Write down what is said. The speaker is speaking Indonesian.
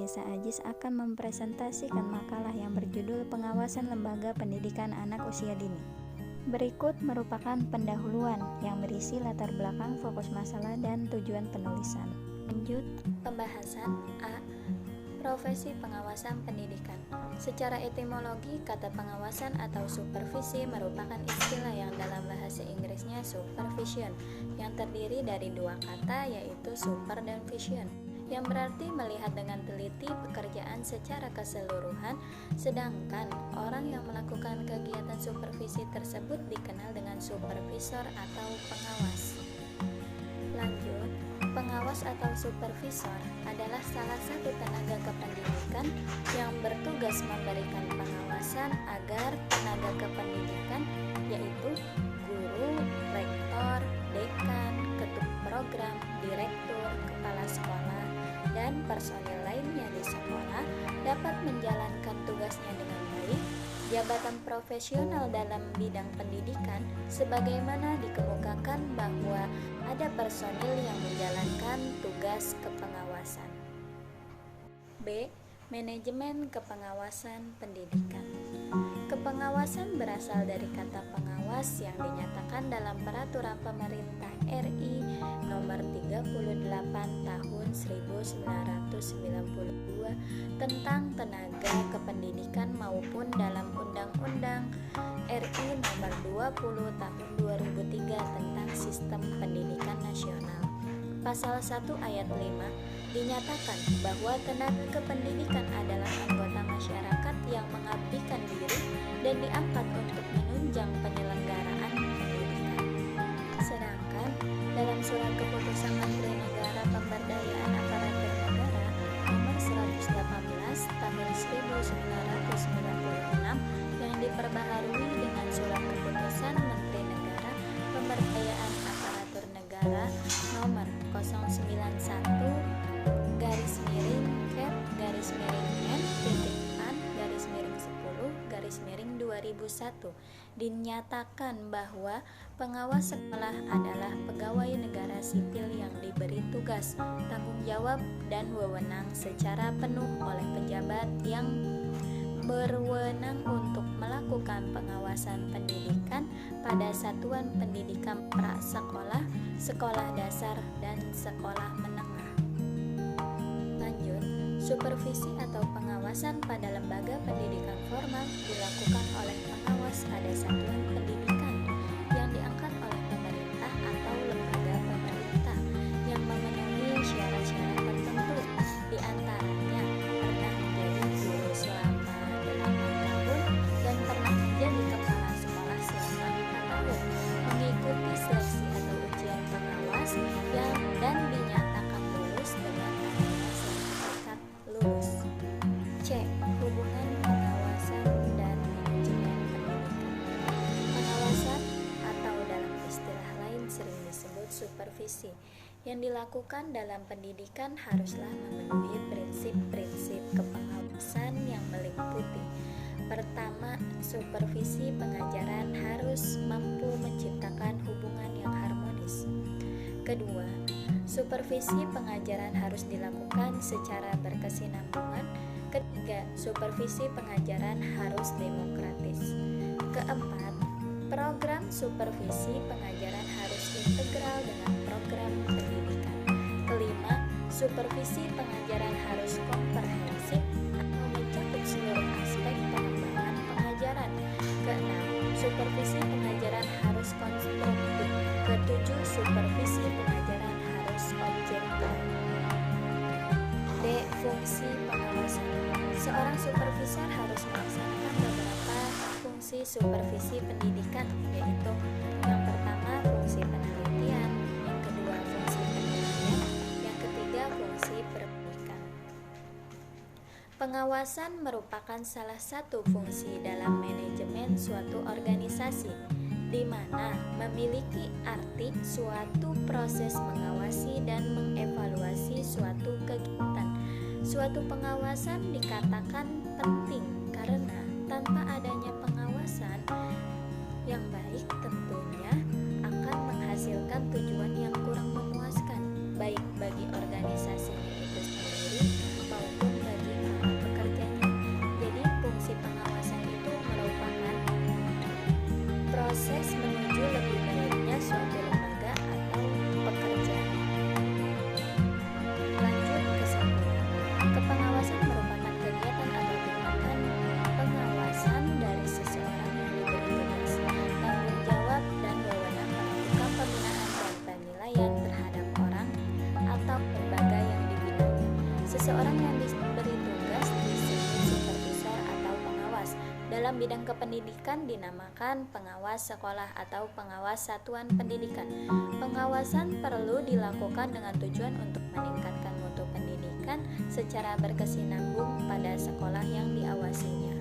Nisa Ajis akan mempresentasikan makalah yang berjudul Pengawasan Lembaga Pendidikan Anak Usia Dini. Berikut merupakan pendahuluan yang berisi latar belakang, fokus masalah, dan tujuan penulisan. Lanjut, pembahasan A. Profesi pengawasan pendidikan. Secara etimologi, kata pengawasan atau supervisi merupakan istilah yang dalam bahasa Inggrisnya supervision, yang terdiri dari dua kata yaitu super dan vision, yang berarti melihat dengan teliti pekerjaan secara keseluruhan, sedangkan orang yang melakukan kegiatan supervisi tersebut dikenal dengan supervisor atau pengawas. Lanjut, pengawas atau supervisor adalah salah satu tenaga kependidikan yang bertugas memberikan pengawasan agar tenaga kependidikan, yaitu guru, rektor, dekan, ketua program, direktur, kepala sekolah, dan personil lainnya di sekolah dapat menjalankan tugasnya dengan baik. Jabatan profesional dalam bidang pendidikan sebagaimana dikemukakan bahwa ada personil yang menjalankan tugas kepengawasan. B. Manajemen kepengawasan pendidikan. Kepengawasan berasal dari kata pengawas yang dinyatakan dalam Peraturan Pemerintah RI Nomor 38 Tahun 1992 tentang tenaga kependidikan maupun dalam Undang-Undang RI Nomor 20 Tahun 2003 tentang Sistem Pendidikan Nasional. Pasal 1 ayat 5 dinyatakan bahwa tenaga kependidikan adalah anggota masyarakat yang mengabdikan diri dan diangkat untuk menunjang penyelenggaraan pendidikan. Sedangkan dalam Surat Keputusan Menteri Negara Pemberdayaan Aparatur Negara Nomor 118 Tahun 1996 yang diperbaharui dengan Surat Keputusan Menteri Negara Pemberdayaan Aparatur Negara Nomor 091-N-N-10-2001 dinyatakan bahwa pengawas sekolah adalah pegawai negara sipil yang diberi tugas, tanggung jawab, dan wewenang secara penuh oleh pejabat yang berwenang untuk melakukan pengawasan pendidikan pada satuan pendidikan prasekolah, sekolah dasar, dan sekolah menengah. Lanjut, supervisi atau pengawasan pada lembaga pendidikan formal dilakukan oleh pengawas pada satuan pendidikan yang diangkat oleh pemerintah atau lembaga pemerintah yang memenuhi syarat-syarat tertentu, di antaranya pernah menjadi guru selama 8 tahun dan pernah menjadi kepala sekolah selama 4 tahun, mengikuti seleksi atau ujian pengawas dan dinyatakan lulus dengan adanya sertifikat lulus. C. Hubungan pengawasan dan manajemen pendidikan. Pengawasan atau dalam istilah lain sering disebut supervisi yang dilakukan dalam pendidikan haruslah memenuhi prinsip-prinsip kepengawasan yang meliputi: pertama, supervisi pengajaran harus mampu menciptakan hubungan yang harmonis. Kedua, supervisi pengajaran harus dilakukan secara berkesinambungan. Ketiga, supervisi pengajaran harus demokratis. Keempat, program supervisi pengajaran harus integral dengan program pendidikan. Kelima, supervisi pengajaran harus komprehensif atau mencakup seluruh aspek pengembangan pengajaran. Keenam, supervisi pengajaran harus konstruktif. Ketujuh, supervisi pengajaran harus objektif. D. Fungsi pengawasan. Seorang supervisor harus melaksanakan beberapa fungsi supervisi pendidikan, yaitu yang pertama fungsi penelitian, yang kedua fungsi penilaian, yang ketiga fungsi perbaikan. Pengawasan merupakan salah satu fungsi dalam manajemen suatu organisasi, di mana memiliki arti suatu proses mengawasi dan mengevaluasi suatu kegiatan. Suatu pengawasan dikatakan penting karena tanpa adanya pengawasan yang baik tentunya akan menghasilkan tujuan yang kurang memuaskan, baik bagi organisasinya itu sendiri maupun bagi Seseorang yang diberi tugas disebut supervisor atau pengawas. Dalam bidang kependidikan dinamakan pengawas sekolah atau pengawas satuan pendidikan. Pengawasan perlu dilakukan dengan tujuan untuk meningkatkan mutu pendidikan secara berkesinambung pada sekolah yang diawasinya.